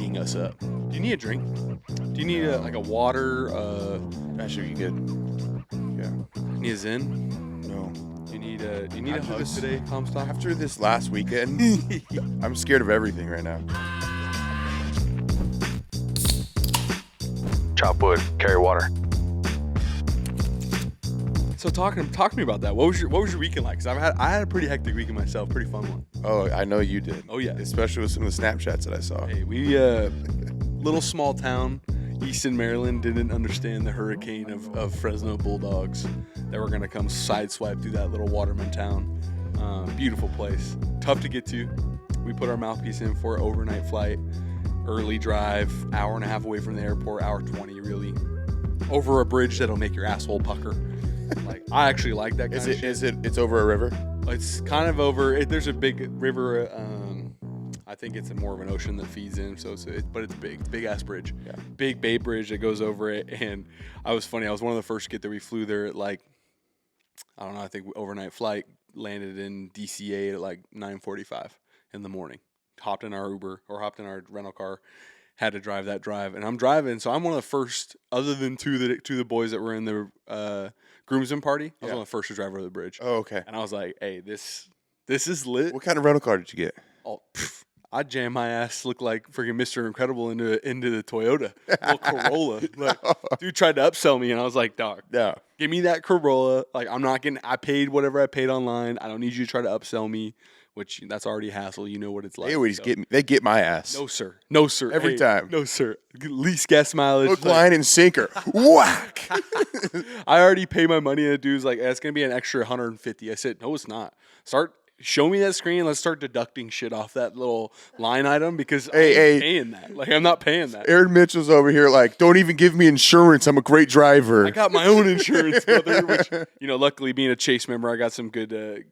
eating us up. Do you need a drink? Do you need like a water? Actually, you good. Yeah. Need a Zen? No. Do you need a After hug this- today, Comstock? After this last weekend, I'm scared of everything right now. Chop wood, carry water. So talk to me about that. What was your weekend like? Cause I had a pretty hectic weekend myself, pretty fun one. Oh, I know you did. Oh, yeah. Especially with some of the Snapchats that I saw. Hey, we little small town, Easton, Maryland, didn't understand the hurricane of Fresno Bulldogs that were gonna come sideswipe through that little Waterman town. Beautiful place, tough to get to. We put our mouthpiece in for an overnight flight, early drive, hour and a half away from the airport, hour 20 really, over a bridge that'll make your asshole pucker. Like I actually like that kind of shit. It's over a river? It's kind of over. There's a big river. I think it's more of an ocean that feeds in. But it's big, big ass bridge. Yeah. Big Bay Bridge that goes over it. And I was one of the first to get there. We flew there at like, I don't know. I think overnight flight landed in DCA at like 9:45 in the morning. Hopped in our Uber or hopped in our rental car. Had to drive that drive, and I'm driving. So I'm one of the first, other than two of the boys that were in the groomsmen party. I was one of the first to drive over the bridge. Oh, okay. And I was like, hey, this is lit. What kind of rental car did you get? Oh, I jammed my ass, looked like freaking Mr. Incredible into the Toyota, little Corolla. Like, dude tried to upsell me, and I was like, dog, No. give me that Corolla. Like, I paid whatever I paid online. I don't need you to try to upsell me, which that's already a hassle. You know what it's like. They always get me. They get my ass. No, sir. No, sir. Every time. No, sir. Least gas mileage. Hook, line, and sinker. Whack. I already pay my money, and the dude's like, it's going to be an extra 150. I said, no, it's not. Show me that screen. Let's start deducting shit off that little line item because I'm paying that. Like, I'm not paying that. Aaron Mitchell's over here like, don't even give me insurance. I'm a great driver. I got my own insurance, brother, which, luckily being a Chase member, I got some good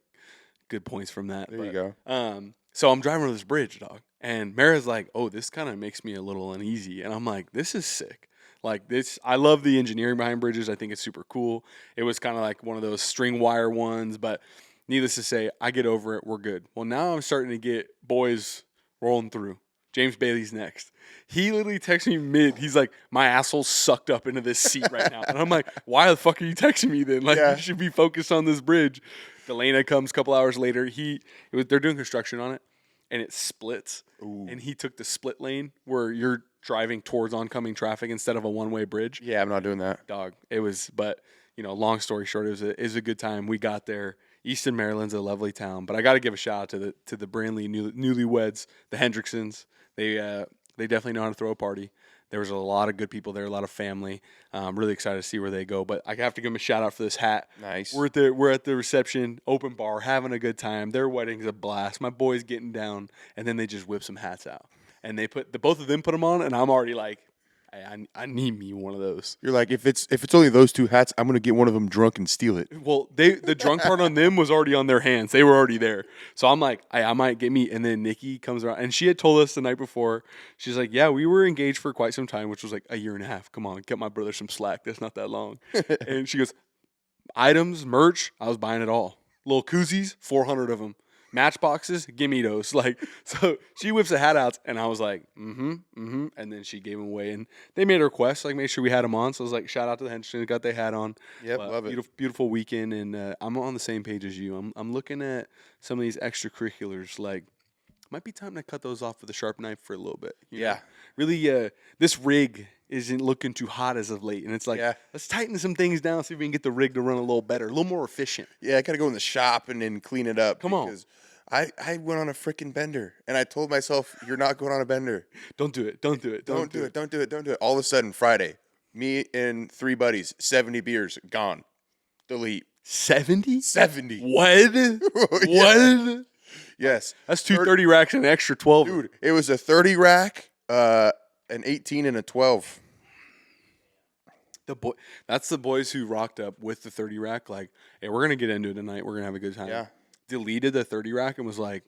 points from that. There you go. So I'm driving over this bridge, dog. And Mara's like, oh, this kind of makes me a little uneasy. And I'm like, this is sick. Like this, I love the engineering behind bridges. I think it's super cool. It was kind of like one of those string wire ones, but needless to say, I get over it. We're good. Well, now I'm starting to get boys rolling through. James Bailey's next. He literally texts me he's like, my asshole's sucked up into this seat right now. And I'm like, why the fuck are you texting me then? Like, you should be focused on this bridge. Delana comes a couple hours later. They're doing construction on it, and it splits. Ooh. And he took the split lane where you're driving towards oncoming traffic instead of a one-way bridge. Yeah, I'm not doing that. Dog. It was, but, long story short, it was a good time. We got there. Easton, Maryland's a lovely town, but I got to give a shout out to the Brandley newlyweds, the Hendricksons. They definitely know how to throw a party. There was a lot of good people there, a lot of family. I'm really excited to see where they go, but I have to give them a shout out for this hat. Nice. We're at the reception, open bar, having a good time. Their wedding's a blast. My boy's getting down, and then they just whip some hats out, and both of them put them on, and I'm already like, hey, I need me one of those. You're like, if it's only those two hats, I'm gonna get one of them drunk and steal it. Well, the drunk part on them was already on their hands. They were already there. So I'm like, I might get me. And then Nikki comes around, and she had told us the night before. She's like, yeah, we were engaged for quite some time, which was like a year and a half. Come on, get my brother some slack. That's not that long. And she goes, items, merch, I was buying it all. Little koozies, 400 of them. Matchboxes, give me those. Like, so she whips the hat out, and I was like, and then she gave them away, and they made a request, like, make sure we had them on. So I was like, shout out to the Henderson, got their hat on. Yep, love it. Beautiful weekend, and I'm on the same page as you. I'm looking at some of these extracurriculars, like, might be time to cut those off with a sharp knife for a little bit. You know? Really, this rig isn't looking too hot as of late, and it's like, let's tighten some things down, see if we can get the rig to run a little better, a little more efficient. Yeah, I gotta go in the shop and then clean it up. Come on. I went on a freaking bender, and I told myself, you're not going on a bender. Don't do it. Don't do it. Don't do it. All of a sudden, Friday, me and 3 buddies, 70 beers, gone. Delete. 70? 70. What? What? Yes. That's 230 racks and an extra 12. Dude, it was a 30 rack, an 18, and a 12. That's the boys who rocked up with the 30 rack. Like, hey, we're gonna get into it tonight. We're gonna have a good time. Yeah. Deleted the 30 rack and was like,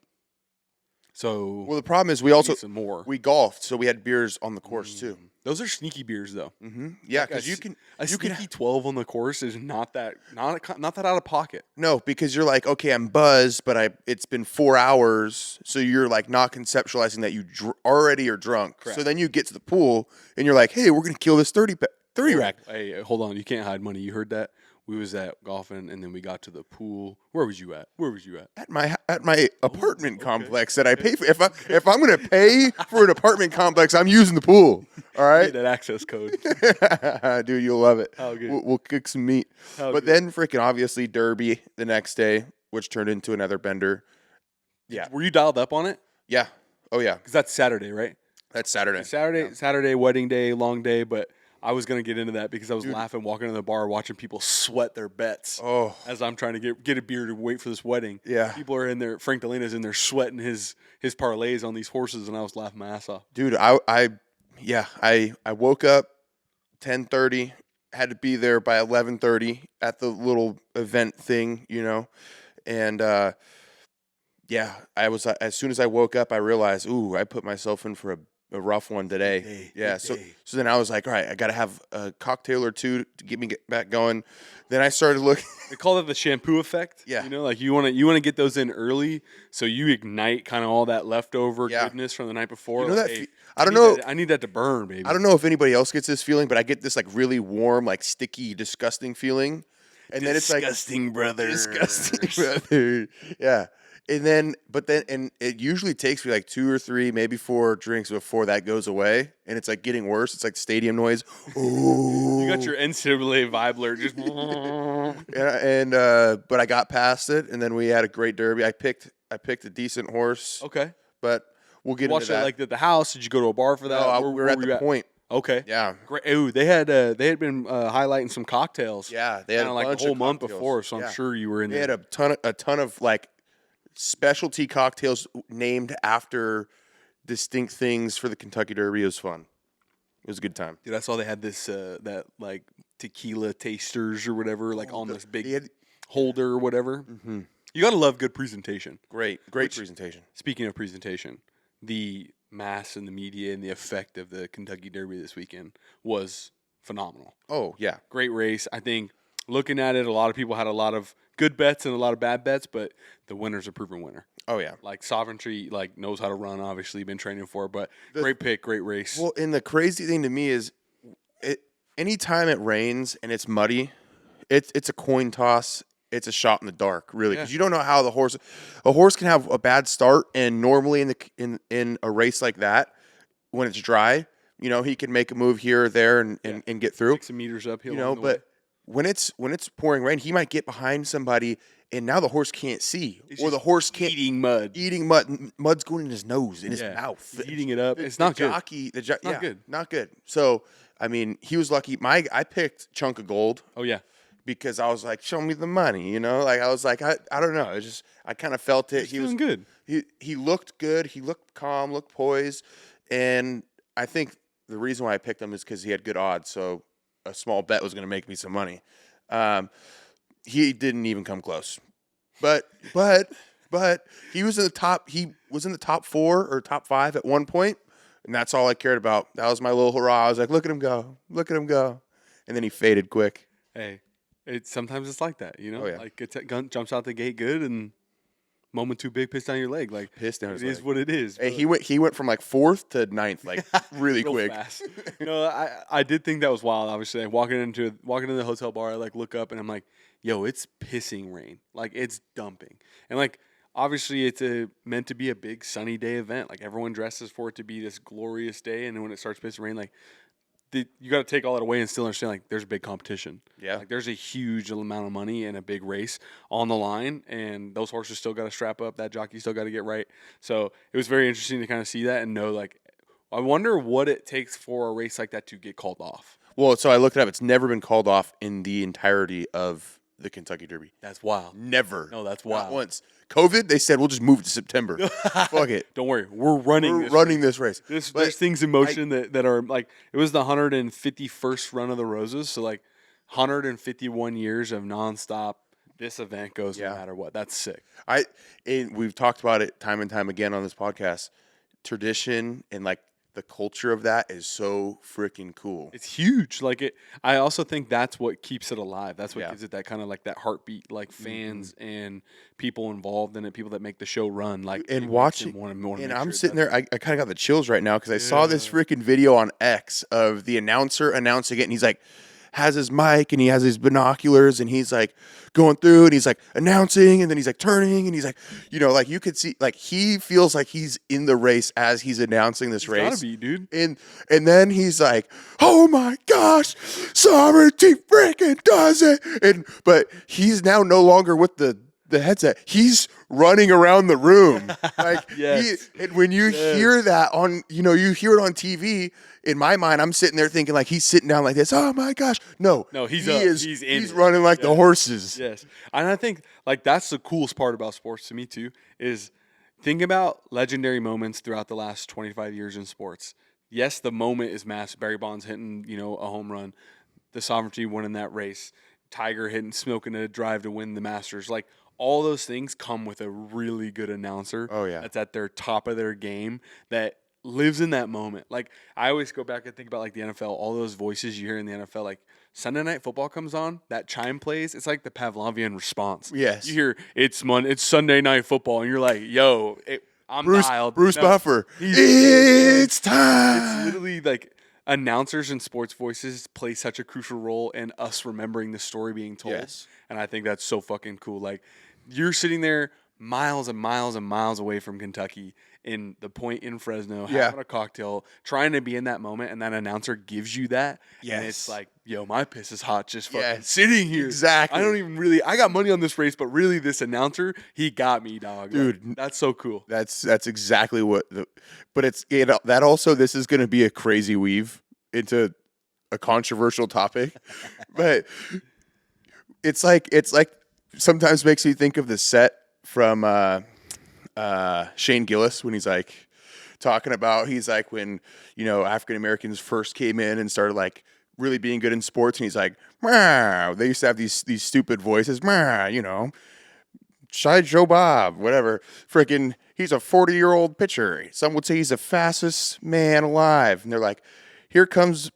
So Well, the problem is we need some more. we golfed, so we had beers on the course too. Those are sneaky beers, though. Yeah, Like because a you can sneaky 12 on the course is not that out of pocket. no, because you're like, okay, I'm buzzed, but it's been 4 hours, so you're like not conceptualizing that you already are drunk. Correct. So then you get to the pool and you're like, hey, we're gonna kill this 30 rack. Hey, hold on, you can't hide money. You heard that? We was at golfing, and then we got to the pool. Where was you at? At my apartment complex that I pay for. If I'm gonna pay for an apartment complex, I'm using the pool. All Get right, that access code. dude, you'll love it. How good. We'll cook some meat. How But good. then freaking obviously Derby the next day, which turned into another bender. Yeah, Were you dialed up on it? yeah, oh yeah. Because that's Saturday, right? That's Saturday. Saturday, wedding day, long day. But I was gonna get into that because I was laughing walking in the bar, watching people sweat their bets. Oh. As I'm trying to get a beer to wait for this wedding. Yeah. People are in there. Frank Delana's in there sweating his parlays on these horses, and I was laughing my ass off. Dude, I woke up 10:30, had to be there by 11:30 at the little event thing, and yeah, I was as soon as I woke up, I realized, ooh, I put myself in for a rough one today. Good So day. then I was like, all right, I got to have a cocktail or two to get me back going. Then I started looking. They call it the shampoo effect. Yeah. Like you want to get those in early, so you ignite kind of all that leftover Yeah. goodness from the night before. You know Like, that hey, I don't need know. I need that to burn, baby. I don't know if anybody else gets this feeling, but I get this like really warm, like sticky, disgusting feeling. And then it's like Disgusting brothers. disgusting, brother. Yeah. And it usually takes me like 2 or 3, maybe 4 drinks before that goes away. And it's like getting worse. It's like stadium noise. Ooh. You got your NCAA Vibler just. But I got past it, and then we had a great derby. I picked a decent horse, Okay. but we'll get Watched into it that. like at the house. Did you go to a bar for that? No, we were at the point. Okay. Yeah. Great. Ooh, they had been highlighting some cocktails. Yeah, they had Kinda a like bunch the whole of month cocktails. before, so Yeah. I'm sure you were in They there. had a ton of like specialty cocktails named after distinct things for the Kentucky Derby. It was fun. It was a good time. Dude, I saw they had this that like tequila tasters or whatever, like on this big They had- holder or whatever. You gotta love good presentation. great presentation. Speaking of presentation, the mass and the media and the effect of the Kentucky Derby this weekend was phenomenal. Oh yeah, Great race. I think looking at it, a lot of people had a lot of good bets and a lot of bad bets, but the winner's a proven winner. oh yeah. Like Sovereignty, like knows how to run. Obviously, been training for it, but great pick, great race. Well, and the crazy thing to me is, anytime it rains and it's muddy, it's a coin toss. It's a shot in the dark, really, because you don't know how a horse can have a bad start, and normally in a race like that, when it's dry, he can make a move here or there and get through. Take some meters uphill. But when it's pouring rain, he might get behind somebody, and now the horse can't see, or the horse can't eating mud. eating mud. Mud's going in his nose, in his mouth. He's eating it up. It's The not good. jockey, not good. Not good. So I mean, he was lucky. I picked Chunk of Gold Oh yeah. because I was like, show me the money, Like I was like, I don't know. It's just I kind of felt it. He was good. He looked good. He looked calm, looked poised, and I think the reason why I picked him is because he had good odds. So a small bet was going to make me some money. He didn't even come close, but he was in the top. He was in the top 4 or top 5 at one point, and that's all I cared about. That was my little hurrah. I was like, look at him go, and then he faded quick. Hey, sometimes it's like that, Oh, yeah. Like gun jumps out the gate good and moment too big, piss down your leg. Like Pissed down it his is leg. what it is. Hey, but he went from like 4th to 9th, like really real quick. fast. I did think that was wild. Obviously, like, walking into the hotel bar, I like look up and I'm like, yo, it's pissing rain. Like it's dumping, and like obviously it's meant to be a big sunny day event. Like everyone dresses for it to be this glorious day, and then when it starts pissing rain, like you got to take all that away and still understand like there's a big competition. Yeah. Like there's a huge amount of money and a big race on the line, and those horses still got to strap up. That jockey still got to get right. So it was very interesting to kind of see that and know like I wonder what it takes for a race like that to get called off. Well, so I looked it up. It's never been called off in the entirety of the Kentucky Derby. That's wild. Never. No, that's Not wild. once. COVID, they said we'll just move it to September. Fuck it. Don't worry, we're running. This race. There's things in motion that are like it was the 151st run of the Roses, so like 151 years of nonstop this event goes no Yeah. matter what. That's sick. We've talked about it time and time again on this podcast. Tradition and like the culture of that is so freaking cool. It's huge. Like it, I also think that's what keeps it alive. That's what Yeah. gives it that kind of like that heartbeat. Like fans Mm-hmm. and people involved in it, people that make the show run. Like And it watching, makes it more and make I'm sure sitting that's- there. I kind of got the chills right now because I saw this freaking video on X of the announcer announcing it, and he's like, has his mic and he has his binoculars, and he's like going through, and he's like announcing, and then he's like turning, and he's like, like you could see, like he feels like he's in the race as he's announcing this It's race. gotta be, dude. And then he's like, "Oh my gosh, sovereignty freaking does it!" But he's now no longer with the headset. He's running around the room. Like Yes. and when you hear that on, you hear it on TV. In my mind, I'm sitting there thinking like he's sitting down like this. Oh my gosh, no, he's he up. is. He's in He's it. running like the horses. Yes. And I think like that's the coolest part about sports to me too is think about legendary moments throughout the last 25 years in sports. Yes, the moment is massive. Barry Bonds hitting, a home run, the sovereignty winning that race, Tiger hitting, smoking a drive to win the Masters. Like all those things come with a really good announcer. Oh, yeah. That's at their top of their game that lives in that moment. Like I always go back and think about like the NFL, all those voices you hear in the NFL, like Sunday Night Football comes on, that chime plays, it's like the Pavlovian response. Yes. You hear it's Sunday Night Football, and you're like, yo, I'm dialed. Bruce No, Buffer. he's- It's It's time. literally like announcers and sports voices play such a crucial role in us remembering the story being told. Yes. And I think that's so fucking cool. Like you're sitting there miles and miles and miles away from Kentucky in the point in Fresno, Yeah. having a cocktail, trying to be in that moment, and that announcer gives you that. And Yes. it's like, yo, my piss is hot just fucking Yes. sitting here. Exactly. I don't even I got money on this race, but really this announcer, he got me, dog. Dude. Like, that's so cool. That's exactly what but that also, this is going to be a crazy weave into a controversial topic. But it's like sometimes makes me think of the set from Shane Gillis when he's like talking about, he's like when, African Americans first came in and started like really being good in sports, and he's like, "Meow." They used to have these stupid voices, "Meow," Shy Joe Bob, whatever. Freaking, he's a 40-year-old pitcher. Some would say he's the fastest man alive. And they're like, here comes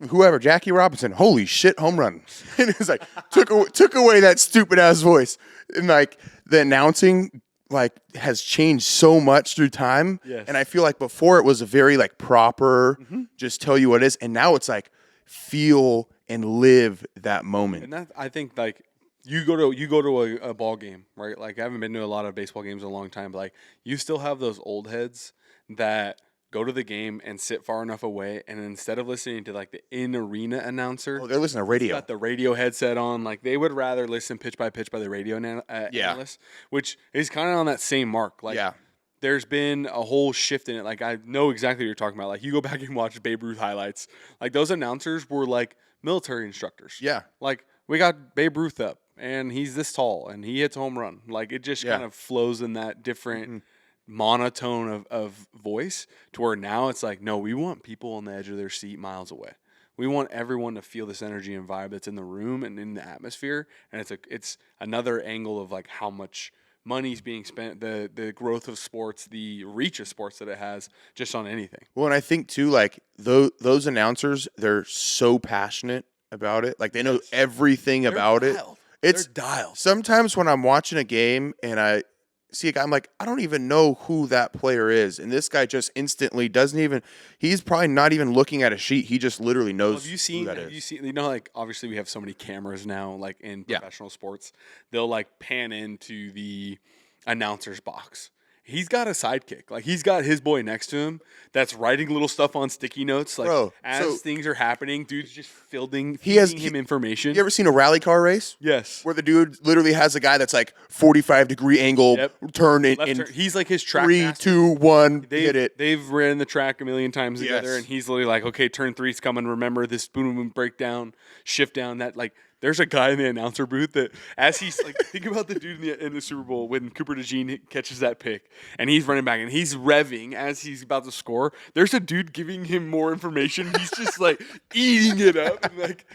whoever, Jackie Robinson. Holy shit, home run. And it's like, took away that stupid-ass voice. And like, the announcing like has changed so much through time. Yes. And I feel like before it was a very like proper, just tell you what it is. And now it's like, feel and live that moment. And that, I think like you go to a ball game, right? Like I haven't been to a lot of baseball games in a long time, but like you still have those old heads that go to the game and sit far enough away, and instead of listening to like the in arena announcer, Oh, they're listening to radio. got the radio headset on. Like they would rather listen pitch by the radio analyst, which is kind of on that same mark. Like Yeah. there's been a whole shift in it. Like I know exactly what you're talking about. Like you go back and watch Babe Ruth highlights. Like those announcers were like military instructors. Yeah. Like we got Babe Ruth up, and he's this tall, and he hits a home run. Like it just Yeah. kind of flows in that different monotone of voice to where now it's like, no, we want people on the edge of their seat miles away. We want everyone to feel this energy and vibe that's in the room and in the atmosphere. And it's another angle of like how much money's being spent, the growth of sports, the reach of sports that it has just on anything. Well, and I think too, like those announcers, they're so passionate about it. Like they know everything about it. It's They're dialed. sometimes when I'm watching a game and I see a guy, I'm like, I don't even know who that player is, and this guy just instantly doesn't even. He's probably not even looking at a sheet. He just literally knows. Have you seen? who that Have is. you seen? You know, like obviously we have so many cameras now, like in Yeah. professional sports. They'll like pan into the announcer's box. He's got a sidekick. Like he's got his boy next to him that's writing little stuff on sticky notes. Like Bro, as so- things are happening, dude's just feeding has- him information. You ever seen a rally car race? Yes. Where the dude literally has a guy that's like 45-degree angle Yep. turn Left in turn. He's like his track 3, master. 2, 1, hit it. They've ran the track a million times together, Yes. and he's literally like, okay, turn three's coming. Remember this boom, boom, breakdown, shift down. That like, there's a guy in the announcer booth that, as he's like, think about the dude in the Super Bowl when Cooper DeJean catches that pick, and he's running back and he's revving as he's about to score. There's a dude giving him more information. He's just like eating it up, and like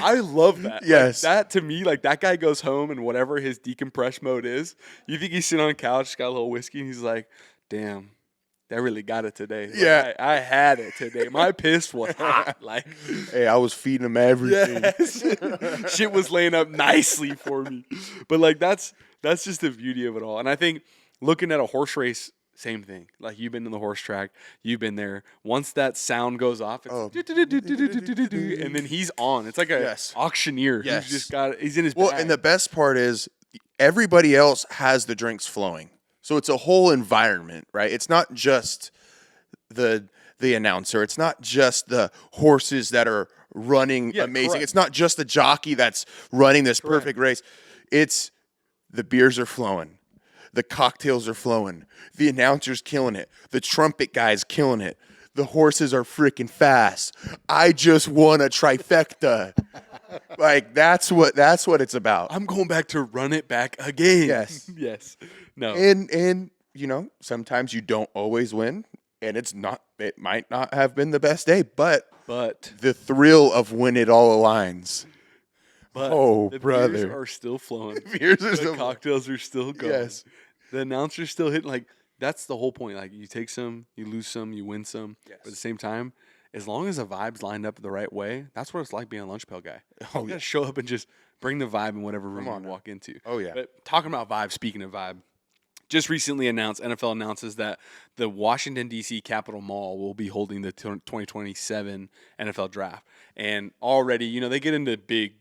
I love that. Yes. Like, that to me, like that guy goes home and whatever his decompress mode is, you think he's sitting on the couch, got a little whiskey, and he's like, damn, that really got it today. Like, Yeah. I had it today. My piss was hot. Like, Hey, I was feeding him everything. yes. Shit was laying up nicely for me. But like that's just the beauty of it all. And I think looking at a horse race, same thing. Like you've been in the horse track, you've been there. Once that sound goes off, it's and then he's on. It's like a Yes. auctioneer Yes. who's just got he's in his Well, bag. and the best part is everybody else has the drinks flowing. So it's a whole environment, right? It's not just the announcer. It's not just the horses that are running amazing. correct. It's not just the jockey that's running this perfect race. It's the beers are flowing. The cocktails are flowing. The announcer's killing it. The trumpet guy's killing it. The horses are freaking fast. I just won a trifecta. Like that's what it's about. I'm going back to run it back again. Yes. Yes. No. And you know, sometimes you don't always win, and it might not have been the best day, but the thrill of when it all aligns. But Oh, the brother. beers are still flowing. Beers are The still- cocktails are still going. Yes. The announcer's still hitting. Like that's the whole point. Like you take some, you lose some, you win some. Yes. But at the same time, as long as the vibe's lined up the right way, that's what it's like being a lunch pail guy. Oh, You yeah. gotta show up and just bring the vibe in whatever room on you now. walk into. Oh, yeah. But talking about vibe, speaking of vibe, just recently announced, NFL announces that the Washington, D.C. Capitol Mall will be holding the 2027 NFL Draft. And already, you know, they get into big,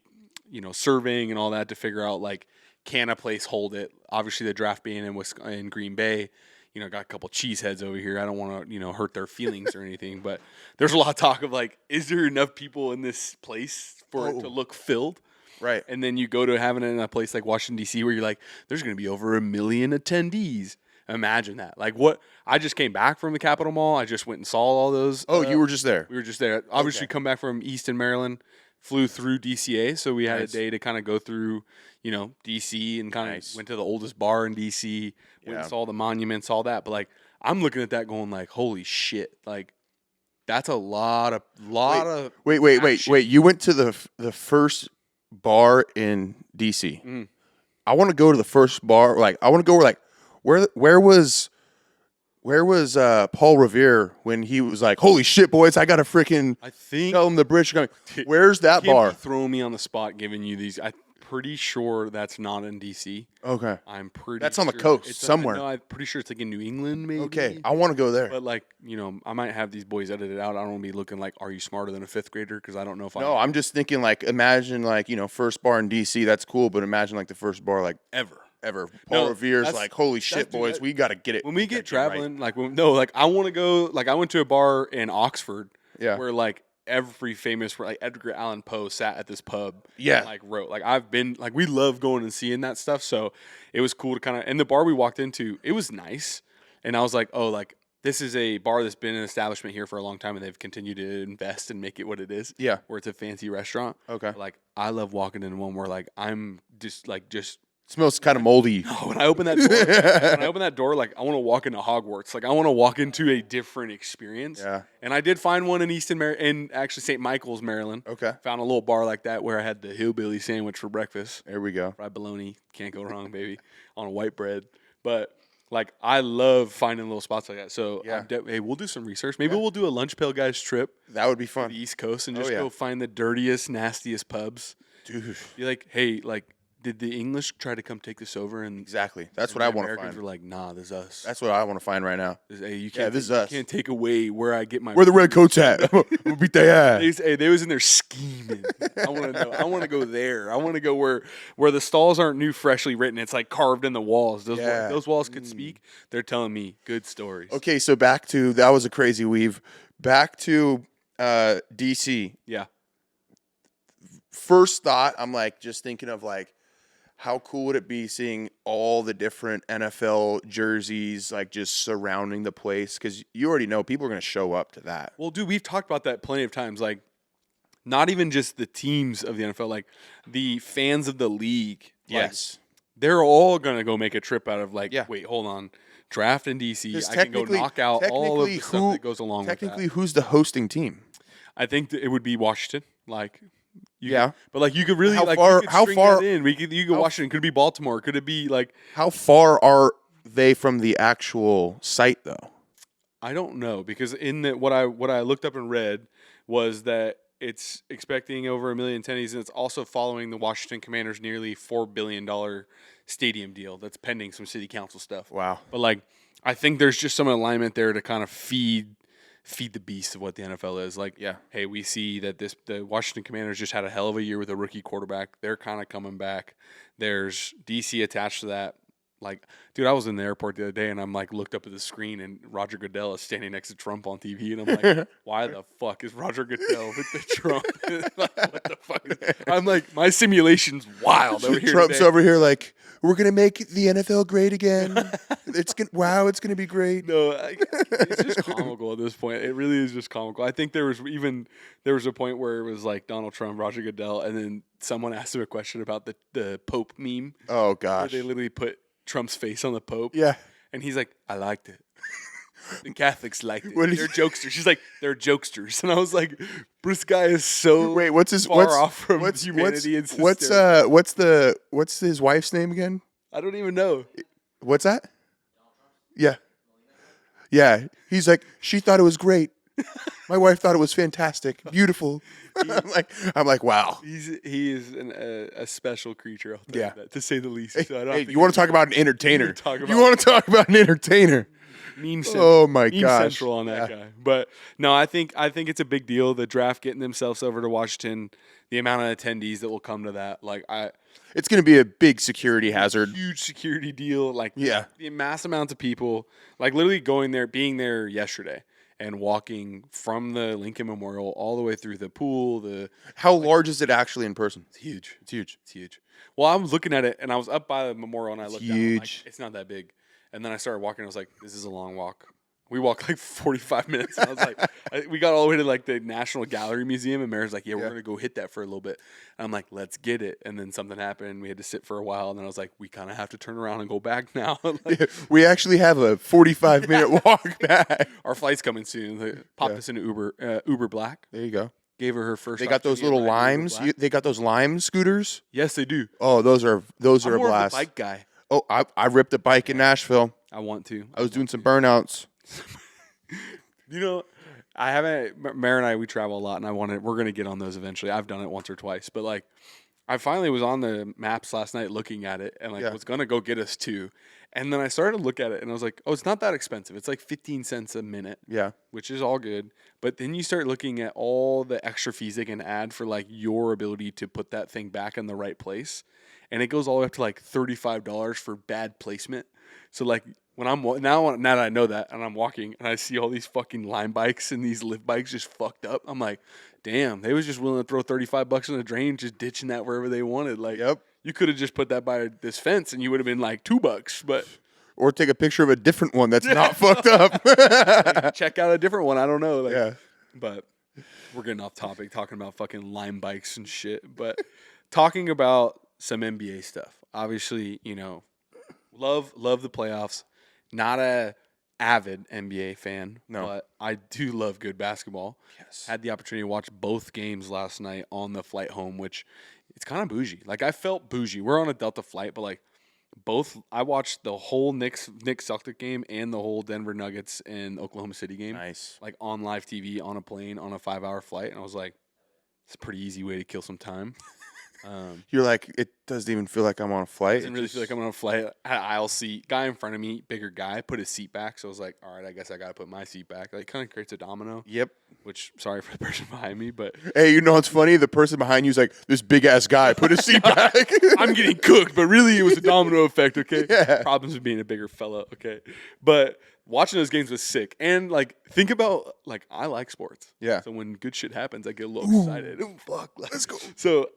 you know, surveying and all that to figure out, like, can a place hold it? Obviously, the draft being in Green Bay, you know, got a couple cheeseheads over here. I don't want to, you know, hurt their feelings or anything, but there's a lot of talk of, like, is there enough people in this place for it to look filled? Right. And then you go to having it in a place like Washington, D.C., where you're like, there's going to be over 1 million attendees. Imagine that. Like, what? I just came back from the Capitol Mall. I just went and saw all those. Oh, you were just there. We were just there. Obviously, Okay. come back from Easton, Maryland, flew through DCA. So we had Nice. a day to kind of go through, you know, DC and kind of Nice. went to the oldest bar in DC, went Yeah. and saw the monuments, all that. But, like, I'm looking at that going, like, holy shit. Like, that's a lot of Wait. action. You went to the first bar in DC. Mm. I want to go to the first bar. Like, I want to go where was Paul Revere when he was like, "Holy shit, boys! I got to freaking I think tell them the bridge is coming." Where's that can't bar? be throwing me on the spot giving you these. I'm pretty sure that's not in DC. Okay. I'm pretty. That's on the sure coast, it's somewhere. No, I'm pretty sure it's like in New England, maybe. Okay. I want to go there. But like, you know, I might have these boys edit it out. I don't want to be looking like, "Are you smarter than a fifth grader?" Because I don't know if No, I'm just thinking like, imagine like, you know, first bar in DC. That's cool, but imagine like the first bar like ever. ever. No, Paul Revere's that's- like, "Holy shit, dude, boys! that- We got to get it." When we get gotta right." traveling, like, like I want to go. Like I went to a bar in Oxford, Yeah. where like every famous, like Edgar Allan Poe sat at this pub. Yeah. and, like wrote. Like I've been, like we love going and seeing that stuff. So it was cool to kind of. And the bar we walked into, it was nice, and I was like, oh, like this is a bar that's been an establishment here for a long time, and they've continued to invest and make it what it is. Yeah. where it's a fancy restaurant. Okay. But, like I love walking into one where like I'm just Smells kind of moldy. when I open that door, like I want to walk into Hogwarts. Like I want to walk into a different experience. Yeah. And I did find one in in actually St. Michael's, Maryland. Okay. Found a little bar like that where I had the hillbilly sandwich for breakfast. There we go. Fried bologna, can't go wrong, baby, on a white bread. But like I love finding little spots like that. So Yeah. hey, we'll do some research. Maybe we'll do a Lunch Pail Guys trip That would be to fun. the East Coast and Oh, just yeah. go find the dirtiest, nastiest pubs. Dude. Be like, hey, like, did the English try to come take this over? And Exactly. That's what the I want to Americans find. were like, nah, this is us. That's what I want to find right now. Hey, you Yeah, can't, this is you us. can't take away where I get my. Where the red coats at? We'll beat their ass. They was in there scheming. I want to know. I want to go there. I want to go where the stalls aren't new, freshly written. It's like carved in the walls. Yeah. Those walls could speak. They're telling me good stories. Okay, so back to that was a crazy weave. Back to DC. Yeah. First thought, I'm like just thinking of like how cool would it be seeing all the different NFL jerseys like just surrounding the place? Because you already know people are going to show up to that. Well, dude, we've talked about that plenty of times. Like, not even just the teams of the NFL, like the fans of the league. Like, they're all gonna go make a trip out of like, Yeah. wait, hold on, draft in DC. 'Cause I can go knock out all of the stuff that goes along with technically, that. who's the hosting team? I think that it would be Washington. Like But like you could really How like far- you could how string far- that in. You could Washington. Could it be Baltimore? Could it be like How far are they from the actual site though? I don't know because in the what I looked up and read was that it's expecting over 1 million attendees and it's also following the Washington Commanders' nearly $4 billion stadium deal that's pending some city council stuff. Wow. But like I think there's just some alignment there to kind of feed the beast of what the NFL is. Like, Yeah. hey, we see that the Washington Commanders just had a hell of a year with a rookie quarterback. They're kind of coming back. There's DC attached to that. Like, dude, I was in the airport the other day and I'm like looked up at the screen and Roger Goodell is standing next to Trump on TV and I'm like, why the fuck is Roger Goodell with the Trump? Like, what the fuck? I'm like, my simulation's wild over here. Trump's today. over here like, we're gonna make the NFL great again. It's gonna be great. No, it's just comical at this point. It really is just comical. I think there was a point where it was like Donald Trump, Roger Goodell, and then someone asked him a question about the Pope meme. Oh Where gosh. they literally put Trump's face on the Pope. Yeah. And he's like, I liked it. The Catholics liked it. What is- They're jokesters. She's like, they're jokesters. And I was like, this guy is so Wait, what's his far off from humanity and what's his wife's name again? I don't even know. What's that? Yeah. Yeah. He's like, she thought it was great. My wife thought it was fantastic, beautiful. I'm like, wow. He is a special creature out there, Yeah. to say the least. Hey, So I don't hey, think you want to talk about an entertainer? You Want to talk about an entertainer? Meme central. Oh my Meme gosh. central on that guy. But no, I think it's a big deal. The draft getting themselves over to Washington, the amount of attendees that will come to that. Like It's going to be a big security hazard. huge security deal. Like Yeah. the mass amounts of people, like literally going there, being there yesterday and walking from the Lincoln Memorial all the way through the pool. How large is it actually in person? It's huge. It's huge. It's huge. Well, I was looking at it and I was up by the memorial and I looked down. I'm like, huge. it's not that big. And then I started walking. I was like, this is a long walk. We walked like 45 minutes. And I was like, we got all the way to like the National Gallery Museum, and Mary's like, yeah, we're gonna go hit that for a little bit. And I'm like, let's get it. And then something happened. We had to sit for a while, and then I was like, we kind of have to turn around and go back now. Like, We actually have a 45-minute walk back. our flight's coming soon. They popped us into Uber Black. There you go. Gave her first. They got those opportunity little to ride Uber limes. Black. They got those lime scooters. Yes, they do. Oh, those are I'm a more blast. of a bike guy. Oh, I ripped a bike in Nashville. I want to. I was doing some burnouts. You know, I haven't. Mary and I, we travel a lot, and we're gonna get on those eventually. I've done it once or twice, but like, I finally was on the maps last night looking at it, and like was gonna go get us too. And then I started to look at it, and I was like, oh, it's not that expensive. It's like 15 cents a minute, Yeah. which is all good. But then you start looking at all the extra fees they can add for like your ability to put that thing back in the right place, and it goes all the way up to like $35 for bad placement. So like. When now that I know that and I'm walking and I see all these fucking Lime bikes and these lift bikes just fucked up, I'm like, damn, they was just willing to throw $35 in the drain, just ditching that wherever they wanted. Like, Yep. you could have just put that by this fence and you would have been like $2, but Or take a picture of a different one that's not fucked up. check out a different one. I don't know. Like, Yeah. But we're getting off topic talking about fucking Lime bikes and shit. But talking about some NBA stuff. Obviously, you know, love the playoffs. Not a avid NBA fan, No. but I do love good basketball. Yes. Had the opportunity to watch both games last night on the flight home, which it's kind of bougie. Like I felt bougie. We're on a Delta flight, but like I watched the whole Knicks Celtic game and the whole Denver Nuggets and Oklahoma City game. Nice. Like on live TV on a plane on a 5-hour flight, and I was like, it's a pretty easy way to kill some time. You're like, it doesn't even feel like I'm on a flight. Doesn't really feel like I'm on a flight. I had an aisle seat. Guy in front of me, bigger guy, put his seat back. So I was like, all right, I guess I got to put my seat back. Like, kind of creates a domino. Yep. Which, sorry for the person behind me, but Hey, you know what's funny? The person behind you is like, this big ass guy, put his seat back. I'm getting cooked. But really, it was a domino effect, okay? Yeah. Problems with being a bigger fella, okay? But watching those games was sick. And, like, think about, like, I like sports. Yeah. So when good shit happens, I get a little excited. Ooh, fuck, let's go. So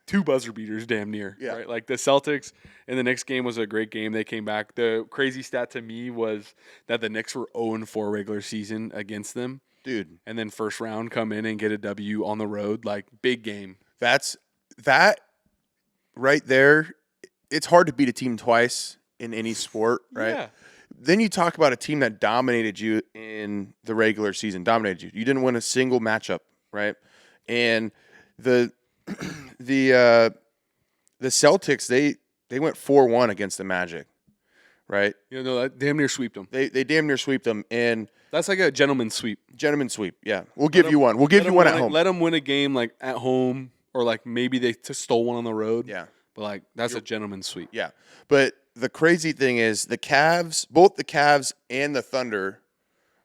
2 buzzer beaters damn near. Yeah. Right? Like the Celtics in the Knicks game was a great game. They came back. The crazy stat to me was that the Knicks were 0-4 regular season against them. Dude, And then first round come in and get a W on the road. Like big game. that right there. It's hard to beat a team twice in any sport, right? Yeah. Then you talk about a team that dominated you in the regular season, dominated you. You didn't win a single matchup, right? And the Celtics they went 4-1 against the Magic, right? You know, that damn near sweeped them. They damn near swept them, and That's like a gentleman's sweep. gentleman sweep. Yeah, we'll give you one. We'll give you one at home. Let them win a game like at home, or like maybe they stole one on the road. Yeah, but like that's a gentleman's sweep. yeah. But the crazy thing is the Cavs, both the Cavs and the Thunder,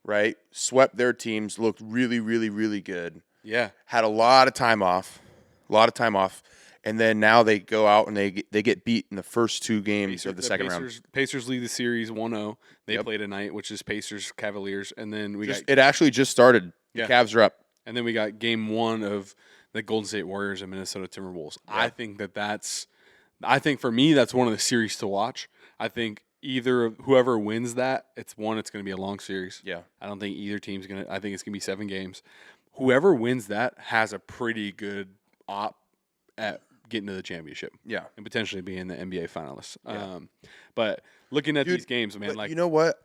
right, swept their teams. Looked really, really, really good. Yeah, Had a lot of time off, and then now they go out and they get beat in the first two games of the second round. Pacers lead the series 1-0. They play tonight, which is Pacers Cavaliers, and then It actually just started. The Cavs are up, and then we got game 1 of the Golden State Warriors and Minnesota Timberwolves. Yeah. I think for me that's one of the series to watch. I think whoever wins that, it's going to be a long series. Yeah, I don't think either team's gonna. I think it's gonna be 7 games. Whoever wins that has a pretty good op at getting to the championship. Yeah, and potentially being the NBA finalists. Yeah. But looking at these games, man, like you know what,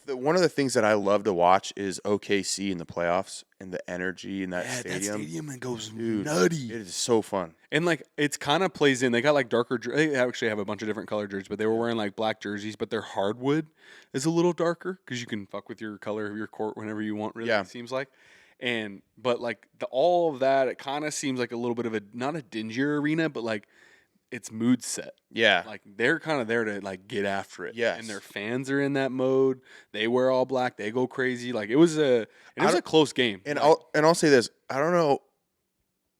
one of the things that I love to watch is OKC in the playoffs and the energy in that stadium. That stadium goes nutty. It is so fun. And like it's kind of plays in. They got like darker. They actually have a bunch of different color jerseys, but they were wearing like black jerseys. But their hardwood is a little darker because you can fuck with your color of your court whenever you want. Really, it seems like. But like all of that, it kind of seems like a little bit of not a dingier arena, but like it's mood set. Yeah, like they're kind of there to like get after it. Yes, and their fans are in that mode. They wear all black. They go crazy. Like it was a close game. And like, I'll say this. I don't know.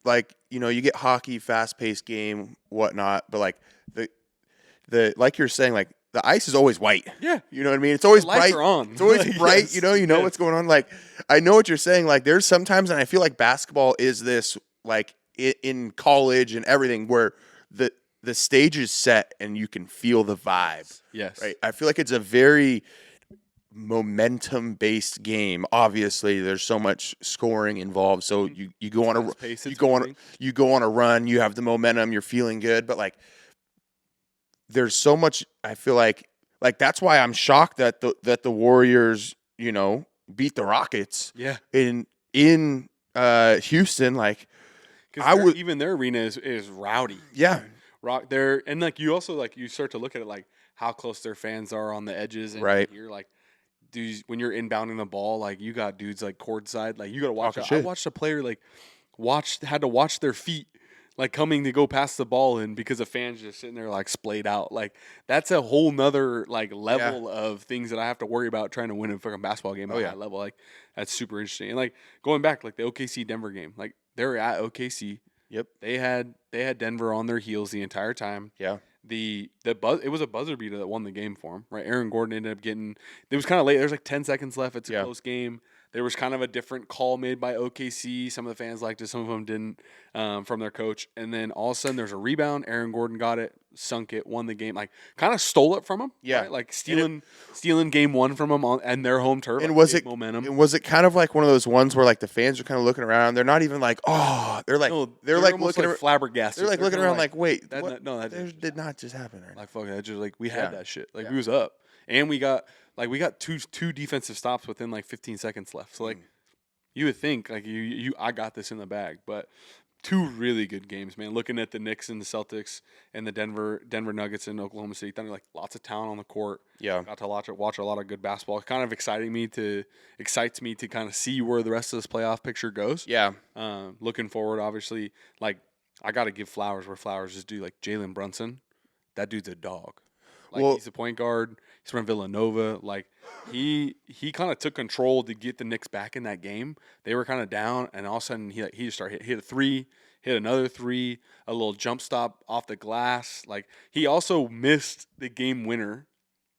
Like you get hockey, fast paced game, whatnot, but like the like you're saying, like the ice is always white. Yeah. You know what I mean? It's always the lights bright. Are on. It's always like, bright. Yes. You know what's going on. Like, I know what you're saying. Like, there's sometimes, and I feel like basketball is this, like, in college and everything, where the stage is set and you can feel the vibe. Yes. Right? I feel like it's a very momentum-based game. Obviously, there's so much scoring involved. So you go on a run, you have the momentum, you're feeling good, but like there's so much. I feel like that's why I'm shocked that the Warriors, beat the Rockets. Yeah. In Houston, like even their arena is rowdy. Yeah. Rock there, and like you also like you start to look at it like how close their fans are on the edges, and right. You're like, dudes, when you're inbounding the ball, like you got dudes like courtside, like you got to watch. I watched a player had to watch their feet, like coming to go past the ball, and because the fans just sitting there like splayed out, like that's a whole nother like level of things that I have to worry about trying to win a fucking basketball game at that level. Like that's super interesting. And like going back, like the OKC Denver game, like they're at OKC. Yep. They had Denver on their heels the entire time. Yeah. It was a buzzer beater that won the game for him, right? Aaron Gordon ended up getting. It was kind of late. There's like 10 seconds left. It's a close game. There was kind of a different call made by OKC. Some of the fans liked it. Some of them didn't from their coach. And then all of a sudden, there's a rebound. Aaron Gordon got it, sunk it, won the game. Like kind of stole it from him. Yeah, right? Like stealing game 1 from them and their home turf. And like, was it momentum? And was it kind of like one of those ones where like the fans are kind of looking around? They're not even like, oh, they're like they're like looking like flabbergasted. They're like looking around like, wait, that did not just happen. Right? Like fuck, that just like we had that shit. Like we was up, and we got two defensive stops within like 15 seconds left. So like. You would think like I got this in the bag, but 2 really good games, man. Looking at the Knicks and the Celtics and the Denver Nuggets and Oklahoma City Thunder, like lots of talent on the court. Yeah, got to watch a lot of good basketball. It kind of excites me to kind of see where the rest of this playoff picture goes. Yeah, looking forward, obviously, like I got to give flowers where flowers is due. Like Jalen Brunson, that dude's a dog. Like he's a point guard. He's from Villanova. Like he kind of took control to get the Knicks back in that game. They were kind of down, and all of a sudden he just started hit a 3, hit another 3, a little jump stop off the glass. Like he also missed the game winner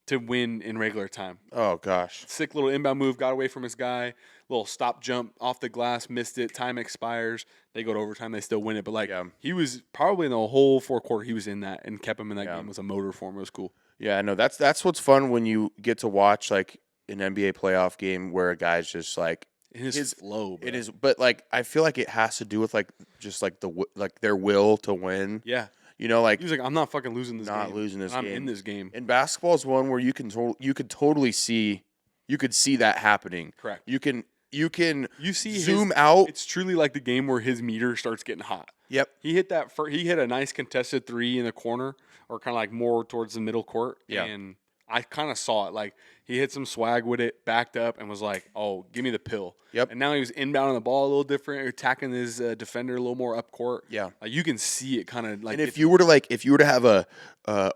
to win in regular time. Oh gosh, sick little inbound move, got away from his guy. Little stop jump off the glass, missed it. Time expires. They go to overtime. They still win it. But like he was probably in the whole 4 quarter. He was in that and kept him in that game. It was a motor for him. It was cool. Yeah, no, that's what's fun when you get to watch like an NBA playoff game where a guy's just like his flow. Bro. It is, but like I feel like it has to do with like just like their will to win. Yeah, like he's like, I'm not fucking losing this. Not losing this. I'm in this game. And basketball is one where you could totally see that happening. Correct. You can you can You see zoom out. It's truly like the game where his meter starts getting hot. Yep. He hit he hit a nice contested three in the corner, or kind of like more towards the middle court. Yeah. And I kind of saw it. Like, he hit some swag with it, backed up, and was like, "Oh, give me the pill." Yep. And now he was inbounding the ball a little different, attacking his defender a little more up court. Yeah. Like, you can see it kind of like. And if you were to have a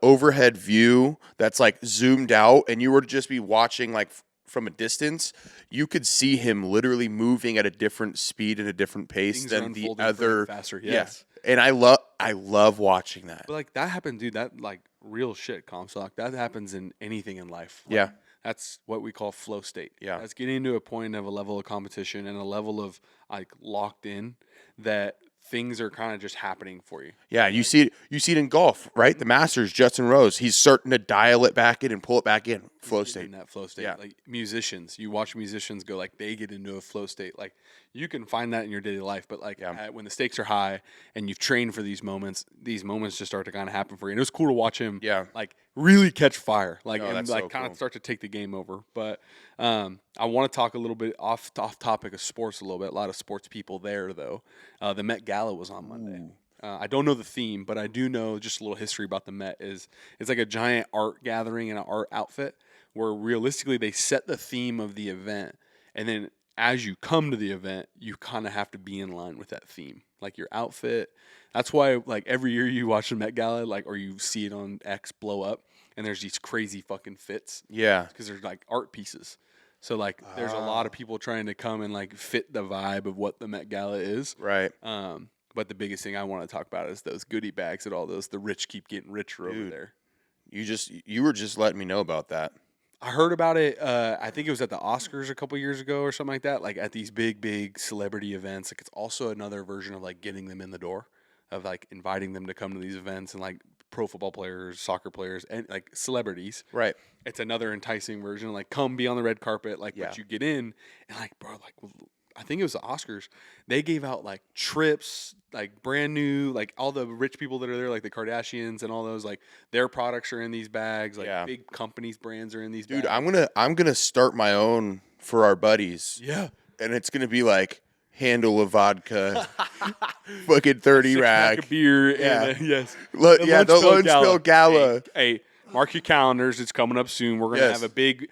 overhead view that's like zoomed out, and you were to just be watching like from a distance, you could see him literally moving at a different speed and a different pace things are than the unfolding other. faster. Yes. Yeah. And I love watching that. But like, that happened, dude. That like real shit, Comstock. That happens in anything in life. Like, Yeah. that's what we call flow state. Yeah. That's getting to a point of a level of competition and a level of like locked in that things are kind of just happening for you. Yeah, you see it in golf, right? The Masters, Justin Rose, he's starting to dial it back in and pull it back in. Flow In state. that flow state. Yeah. Like, musicians, you watch musicians go, like, they get into a flow state. Like, you can find that in your daily life, but like, when the stakes are high and you've trained for these moments just start to kind of happen for you. And it was cool to watch him like really catch fire, like, and that's like so kind of cool. start to take the game over. But I want to talk a little bit off topic of sports a little bit. A lot of sports people there though. The Met Gala was on Monday. I don't know the theme, but I do know just a little history about the Met. It's like a giant art gathering and an art outfit where realistically they set the theme of the event, and then as you come to the event, you kind of have to be in line with that theme, like your outfit. That's why, like, every year you watch the Met Gala, like, or you see it on X blow up, and there's these crazy fucking fits. Yeah. Because there's like art pieces. So like, there's a lot of people trying to come and like fit the vibe of what the Met Gala is. Right. But the biggest thing I want to talk about is those goodie bags that the rich keep getting richer over there. You were just letting me know about that. I heard about it. I think it was at the Oscars a couple years ago or something like that. Like, at these big celebrity events. Like, it's also another version of like getting them in the door, of like inviting them to come to these events, and like pro football players, soccer players, and like celebrities. Right. It's another enticing version. Like, come be on the red carpet. Like, Yeah. but you get in, and like, bro, like, I think it was the Oscars. They gave out like trips, like brand new, like all the rich people that are there, like the Kardashians and all those, like their products are in these bags. Like, Yeah. big companies' brands are in these Dude, bags. I'm gonna start my own for our buddies. Yeah. And it's gonna be like handle of vodka, fucking 30 Six-pack rack. of beer. Yeah. And, yes. The Lunch Pail Gala. Hey, mark your calendars. It's coming up soon. We're going to Yes. have a big,